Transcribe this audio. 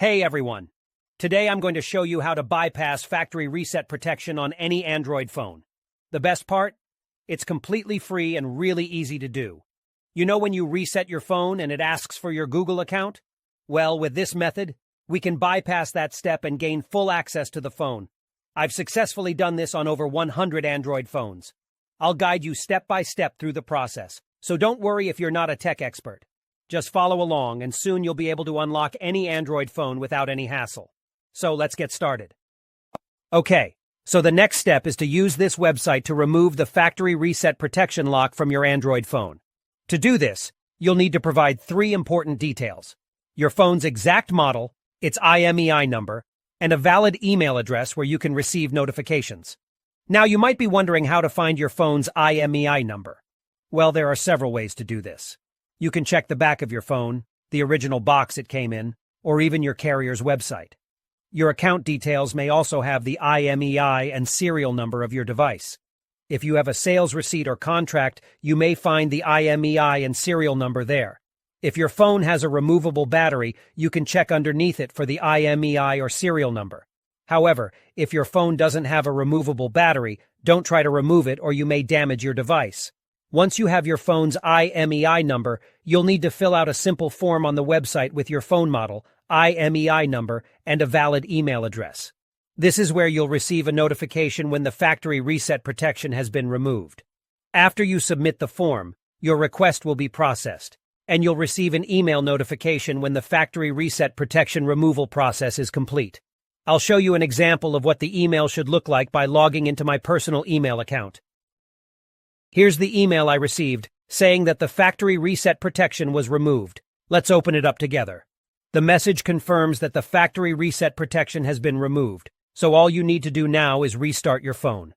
Hey everyone! Today I'm going to show you how to bypass factory reset protection on any Android phone. The best part? It's completely free and really easy to do. You know when you reset your phone and it asks for your Google account? Well, with this method, we can bypass that step and gain full access to the phone. I've successfully done this on over 100 Android phones. I'll guide you step by step through the process, so don't worry if you're not a tech expert. Just follow along and soon you'll be able to unlock any Android phone without any hassle. So let's get started. Okay, so the next step is to use this website to remove the factory reset protection lock from your Android phone. To do this, you'll need to provide 3 important details: your phone's exact model, its IMEI number, and a valid email address where you can receive notifications. Now you might be wondering how to find your phone's IMEI number. Well, there are several ways to do this. You can check the back of your phone, the original box it came in, or even your carrier's website. Your account details may also have the IMEI and serial number of your device. If you have a sales receipt or contract, you may find the IMEI and serial number there. If your phone has a removable battery, you can check underneath it for the IMEI or serial number. However, if your phone doesn't have a removable battery, don't try to remove it or you may damage your device. Once you have your phone's IMEI number, you'll need to fill out a simple form on the website with your phone model, IMEI number, and a valid email address. This is where you'll receive a notification when the factory reset protection has been removed. After you submit the form, your request will be processed, and you'll receive an email notification when the factory reset protection removal process is complete. I'll show you an example of what the email should look like by logging into my personal email account. Here's the email I received, saying that the factory reset protection was removed. Let's open it up together. The message confirms that the factory reset protection has been removed, so all you need to do now is restart your phone.